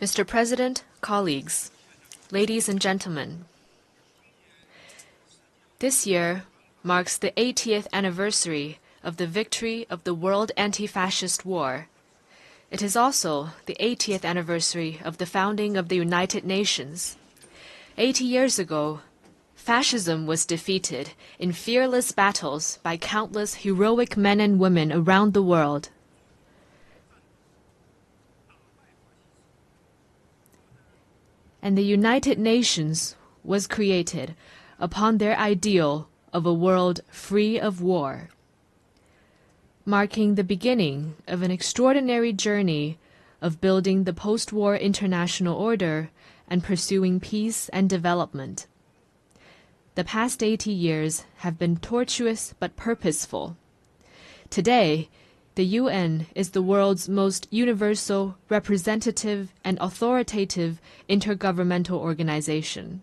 Mr. President, colleagues, ladies and gentlemen, this year marks the 80th anniversary of the victory of the World Anti-Fascist War. It is also the 80th anniversary of the founding of the United Nations. 80 years ago, fascism was defeated in fearless battles by countless heroic men and women around the world. And the United Nations was created upon their ideal of a world free of war, marking the beginning of an extraordinary journey of building the post-war international order and pursuing peace and development. The past 80 years have been tortuous but purposeful. Today, the UN is the world's most universal, representative, and authoritative intergovernmental organization.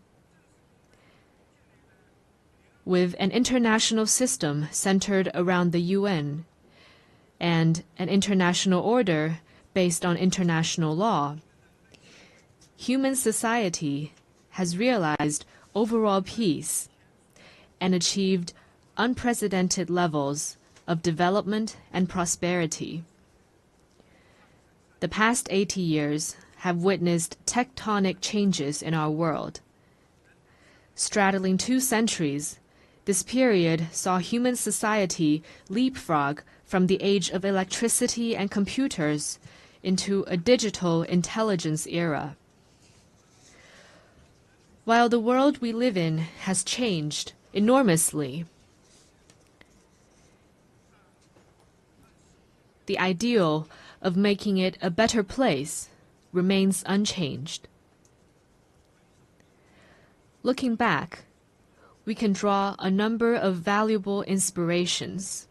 With an international system centered around the UN and an international order based on international law, human society has realized overall peace and achieved unprecedented levels of development and prosperity. The past 80 years have witnessed tectonic changes in our world. Straddling 2 centuries, this period saw human society leapfrog from the age of electricity and computers into a digital intelligence era. While the world we live in has changed enormously, the ideal of making it a better place remains unchanged. Looking back, we can draw a number of valuable inspirations.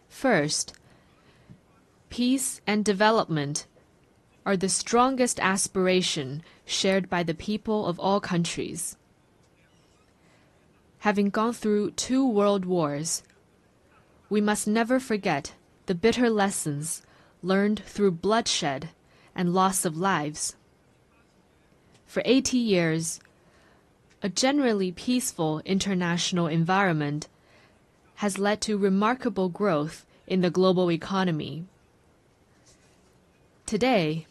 First, peace and development are the strongest aspiration shared by the people of all countries. Having gone through 2 world wars, we must never forget the bitter lessons learned through bloodshed and loss of lives. For 80 years, a generally peaceful international environment has led to remarkable growth in the global economy. Today,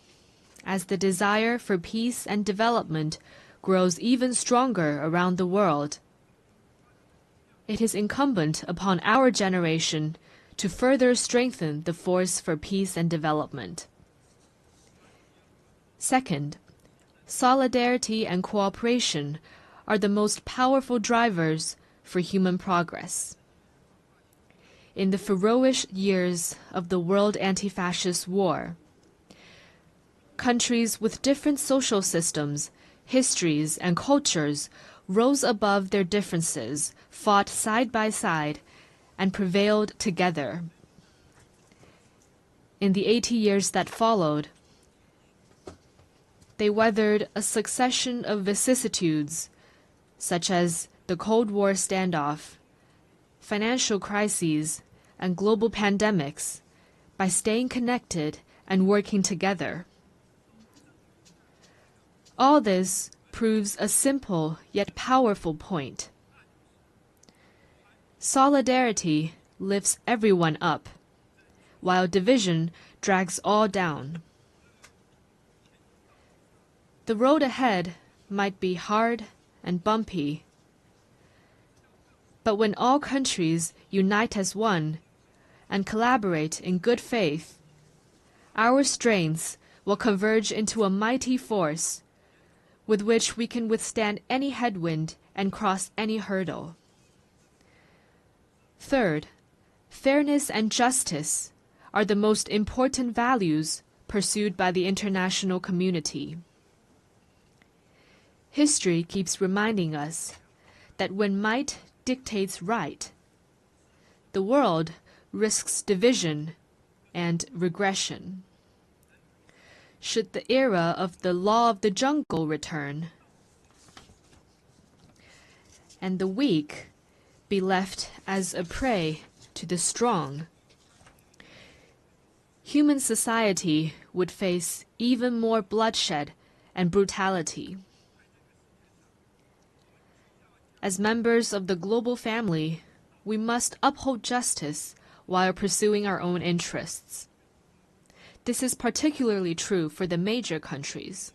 as the desire for peace and development grows even stronger around the world, it is incumbent upon our generation to further strengthen the force for peace and development. Second, solidarity and cooperation are the most powerful drivers for human progress. In the ferocious years of the World Anti-Fascist War, countries with different social systems, histories, and cultures rose above their differences, fought side by side, and prevailed together. In the 80 years that followed, they weathered a succession of vicissitudes, such as the Cold War standoff, financial crises, and global pandemics, by staying connected and working together. All this proves a simple yet powerful point. Solidarity lifts everyone up, while division drags all down. The road ahead might be hard and bumpy, but when all countries unite as one and collaborate in good faith, our strengths will converge into a mighty force with which we can withstand any headwind and cross any hurdle. Third, fairness and justice are the most important values pursued by the international community. History keeps reminding us that when might dictates right, the world risks division and regression. Should the era of the law of the jungle return, and the weak be left as a prey to the strong, human society would face even more bloodshed and brutality. As members of the global family, we must uphold justice while pursuing our own interests. This is particularly true for the major countries.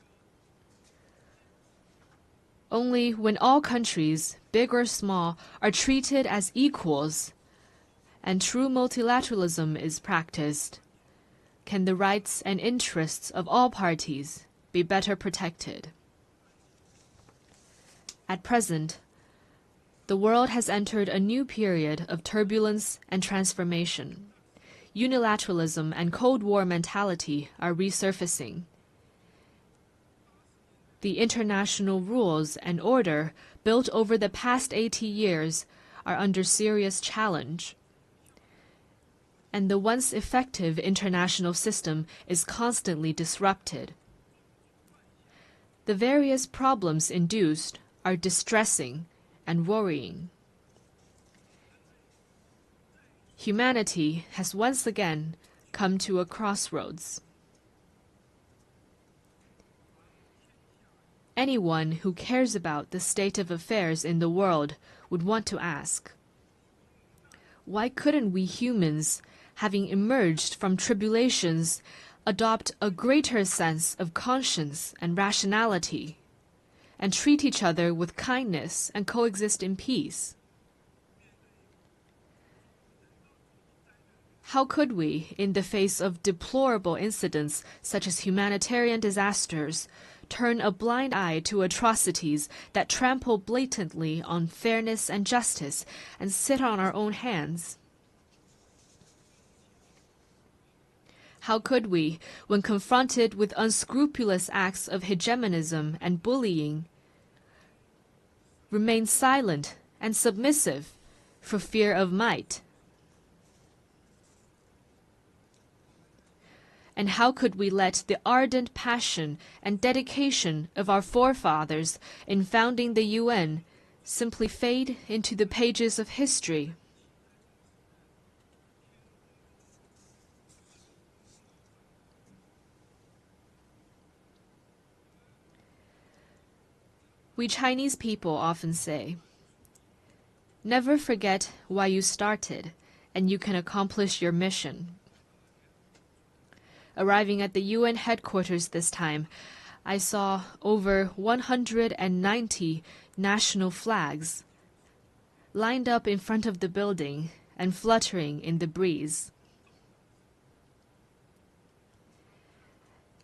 Only when all countries, big or small, are treated as equals and true multilateralism is practiced, can the rights and interests of all parties be better protected. At present, the world has entered a new period of turbulence and transformation. Unilateralism and Cold War mentality are resurfacing. The international rules and order built over the past 80 years are under serious challenge. And the once effective international system is constantly disrupted. The various problems induced are distressing and worrying. Humanity has once again come to a crossroads. Anyone who cares about the state of affairs in the world would want to ask, why couldn't we humans, having emerged from tribulations, adopt a greater sense of conscience and rationality, and treat each other with kindness and coexist in peace? How could we, in the face of deplorable incidents such as humanitarian disasters, turn a blind eye to atrocities that trample blatantly on fairness and justice and sit on our own hands? How could we, when confronted with unscrupulous acts of hegemonism and bullying, remain silent and submissive for fear of might? And how could we let the ardent passion and dedication of our forefathers in founding the UN simply fade into the pages of history? We Chinese people often say, never forget why you started, and you can accomplish your mission. Arriving at the UN headquarters this time, I saw over 190 national flags lined up in front of the building and fluttering in the breeze.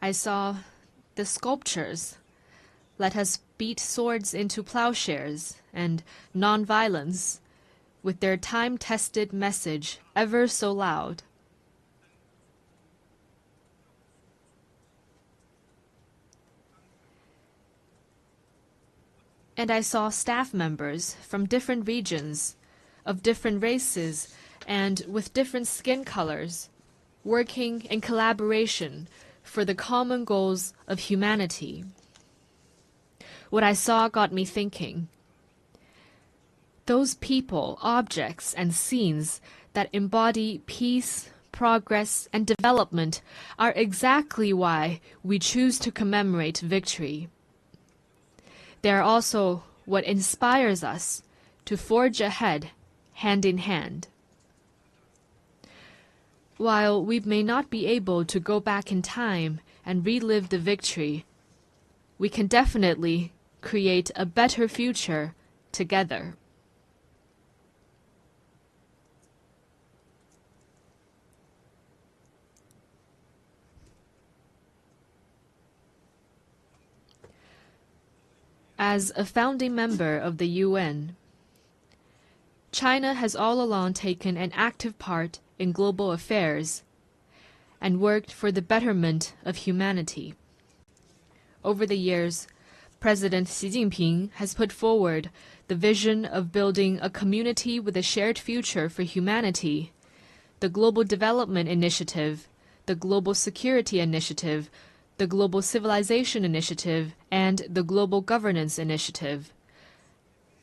I saw the sculptures, "Let us beat swords into plowshares," and "Nonviolence," with their time-tested message ever so loud. And I saw staff members from different regions, of different races, and with different skin colors, working in collaboration for the common goals of humanity. What I saw got me thinking. Those people, objects, and scenes that embody peace, progress, and development are exactly why we choose to commemorate victory. They are also what inspires us to forge ahead, hand in hand. While we may not be able to go back in time and relive the victory, we can definitely create a better future together. As a founding member of the UN, China has all along taken an active part in global affairs and worked for the betterment of humanity. Over the years, President Xi Jinping has put forward the vision of building a community with a shared future for humanity, the Global Development Initiative, the Global Security Initiative, the Global Civilization Initiative, and the Global Governance Initiative,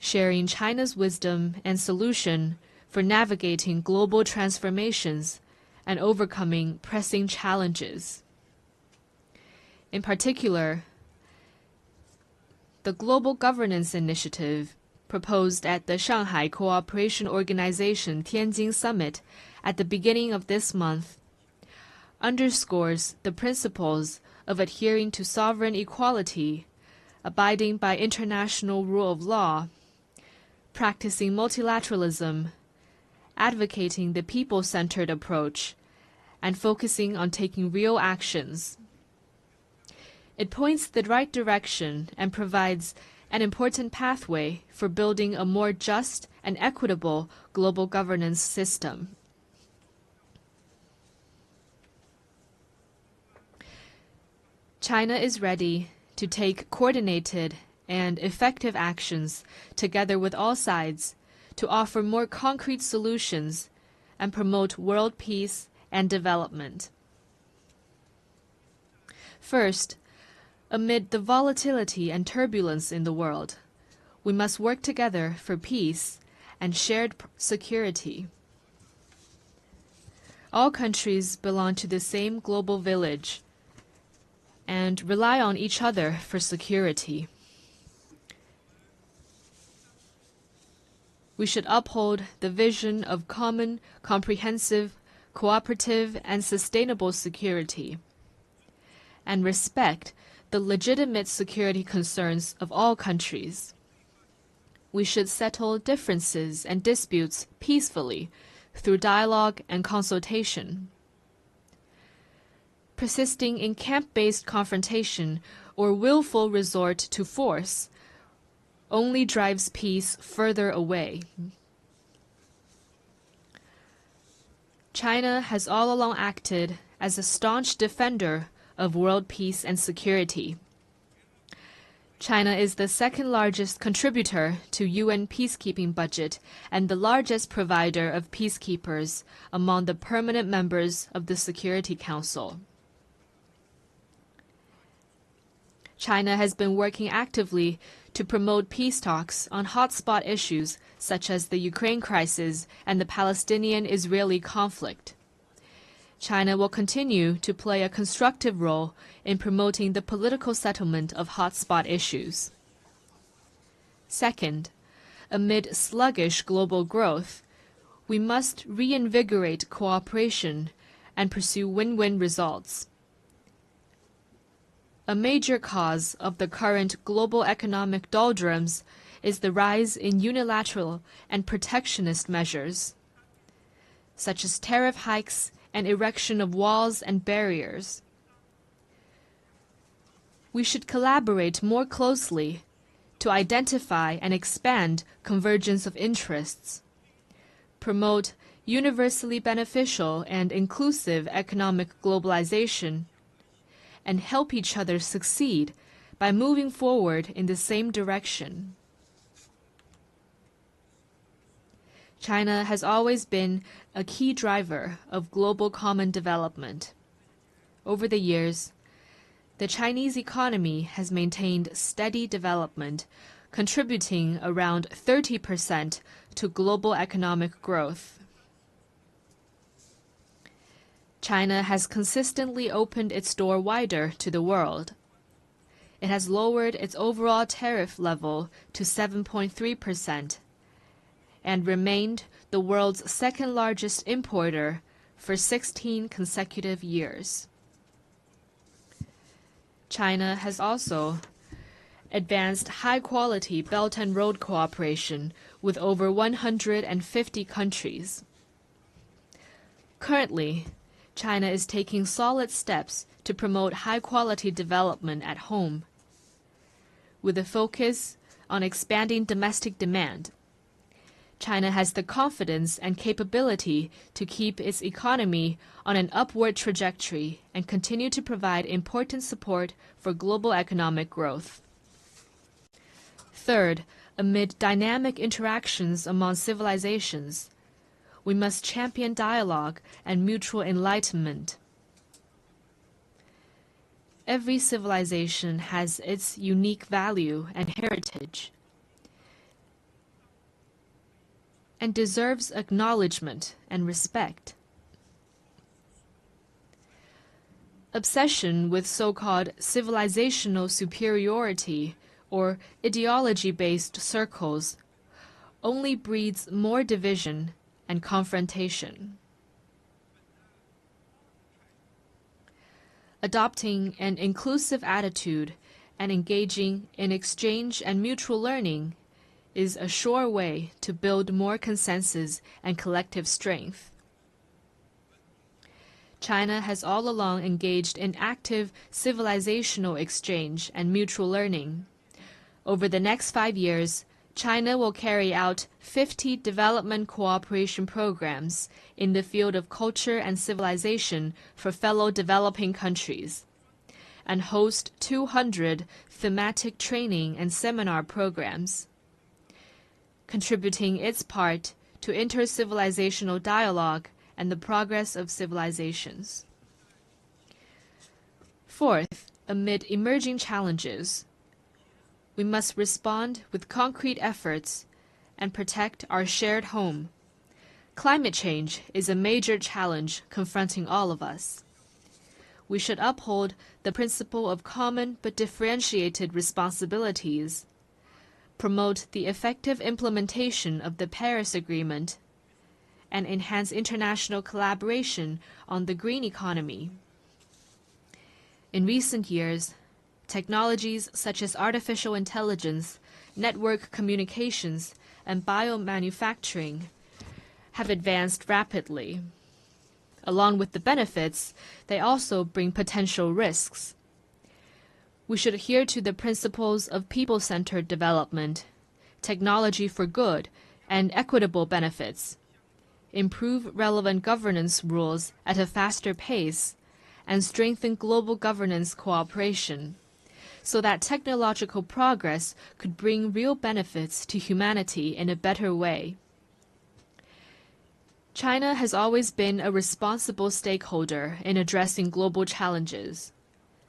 sharing China's wisdom and solution for navigating global transformations and overcoming pressing challenges. In particular, the Global Governance Initiative proposed at the Shanghai Cooperation Organization Tianjin Summit at the beginning of this month underscores the principles of adhering to sovereign equality, abiding by international rule of law, practicing multilateralism, advocating the people-centered approach, and focusing on taking real actions. It points the right direction and provides an important pathway for building a more just and equitable global governance system. China is ready to take coordinated and effective actions together with all sides to offer more concrete solutions and promote world peace and development. First, amid the volatility and turbulence in the world, we must work together for peace and shared security. All countries belong to the same global village and rely on each other for security. We should uphold the vision of common, comprehensive, cooperative, and sustainable security, and respect the legitimate security concerns of all countries. We should settle differences and disputes peacefully through dialogue and consultation. Persisting in camp-based confrontation or willful resort to force only drives peace further away. China has all along acted as a staunch defender of world peace and security. China is the second largest contributor to UN peacekeeping budget and the largest provider of peacekeepers among the permanent members of the Security Council. China has been working actively to promote peace talks on hotspot issues such as the Ukraine crisis and the Palestinian-Israeli conflict. China will continue to play a constructive role in promoting the political settlement of hotspot issues. Second, amid sluggish global growth, we must reinvigorate cooperation and pursue win-win results. A major cause of the current global economic doldrums is the rise in unilateral and protectionist measures, such as tariff hikes and erection of walls and barriers. We should collaborate more closely to identify and expand convergence of interests, promote universally beneficial and inclusive economic globalization, and help each other succeed by moving forward in the same direction. China has always been a key driver of global common development. Over the years, the Chinese economy has maintained steady development, contributing around 30% to global economic growth. China has consistently opened its door wider to the world. It has lowered its overall tariff level to 7.3%, and remained the world's second-largest importer for 16 consecutive years. China has also advanced high-quality Belt and Road cooperation with over 150 countries. Currently, China is taking solid steps to promote high-quality development at home, with a focus on expanding domestic demand. China has the confidence and capability to keep its economy on an upward trajectory and continue to provide important support for global economic growth. Third, amid dynamic interactions among civilizations, we must champion dialogue and mutual enlightenment. Every civilization has its unique value and heritage, and deserves acknowledgement and respect. obsession with so-called civilizational superiority or ideology-based circles only breeds more division and confrontation. Adopting an inclusive attitude and engaging in exchange and mutual learning is a sure way to build more consensus and collective strength. China has all along engaged in active civilizational exchange and mutual learning. Over the next 5 years, China will carry out 50 development cooperation programs in the field of culture and civilization for fellow developing countries, and host 200 thematic training and seminar programs, contributing its part to inter-civilizational dialogue and the progress of civilizations. Fourth, amid emerging challenges, we must respond with concrete efforts and protect our shared home. Climate change is a major challenge confronting all of us. We should uphold the principle of common but differentiated responsibilities, promote the effective implementation of the Paris Agreement, and enhance international collaboration on the green economy. In recent years, technologies such as artificial intelligence, network communications, and biomanufacturing have advanced rapidly. Along with the benefits, they also bring potential risks. We should adhere to the principles of people-centered development, technology for good, and equitable benefits, improve relevant governance rules at a faster pace, and strengthen global governance cooperation, so that technological progress could bring real benefits to humanity in a better way. China has always been a responsible stakeholder in addressing global challenges.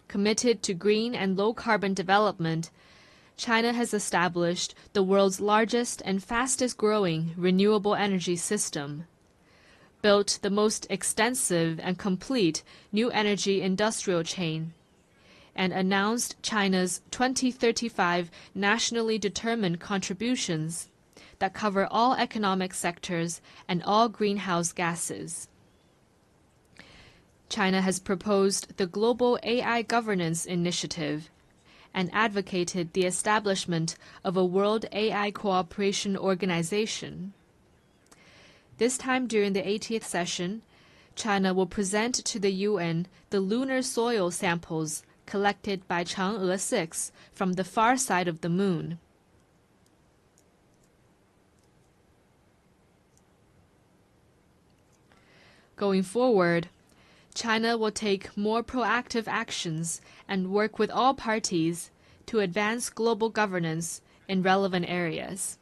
Committed to green and low-carbon development, China has established the world's largest and fastest-growing renewable energy system, built the most extensive and complete new energy industrial chain, and announced China's 2035 nationally determined contributions that cover all economic sectors and all greenhouse gases. China has proposed the Global AI Governance Initiative and advocated the establishment of a World AI Cooperation Organization. This time during the 80th session, China will present to the UN the lunar soil samples collected by Chang'e 6 from the far side of the moon. Going forward, China will take more proactive actions and work with all parties to advance global governance in relevant areas.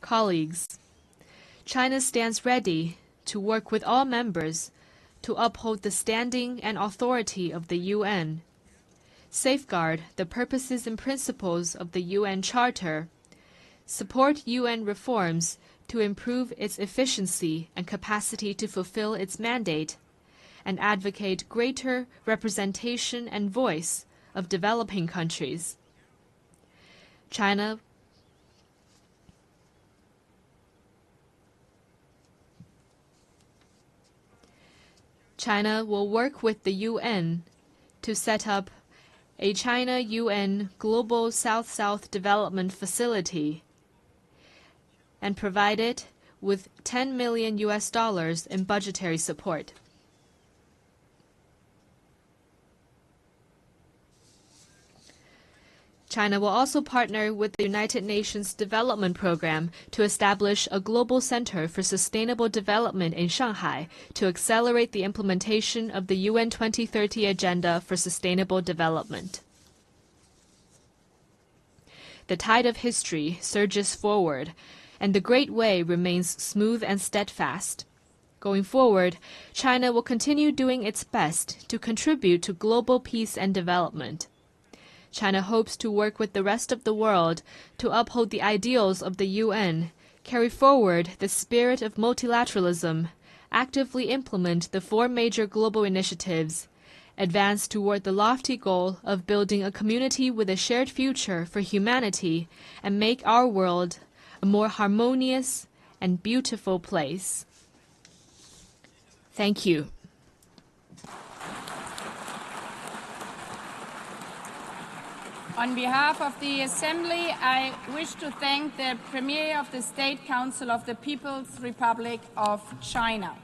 Colleagues, China stands ready to work with all members to uphold the standing and authority of the UN, safeguard the purposes and principles of the UN Charter, support UN reforms to improve its efficiency and capacity to fulfill its mandate, and advocate greater representation and voice of developing countries. China will work with the UN to set up a China-UN Global South-South Development Facility and provide it with $10 million in budgetary support. China will also partner with the United Nations Development Program to establish a global center for sustainable development in Shanghai to accelerate the implementation of the UN 2030 Agenda for Sustainable Development. The tide of history surges forward, and the Great Way remains smooth and steadfast. Going forward, China will continue doing its best to contribute to global peace and development. China hopes to work with the rest of the world to uphold the ideals of the UN, carry forward the spirit of multilateralism, actively implement the 4 major global initiatives, advance toward the lofty goal of building a community with a shared future for humanity, and make our world a more harmonious and beautiful place. Thank you. On behalf of the Assembly, I wish to thank the Premier of the State Council of the People's Republic of China.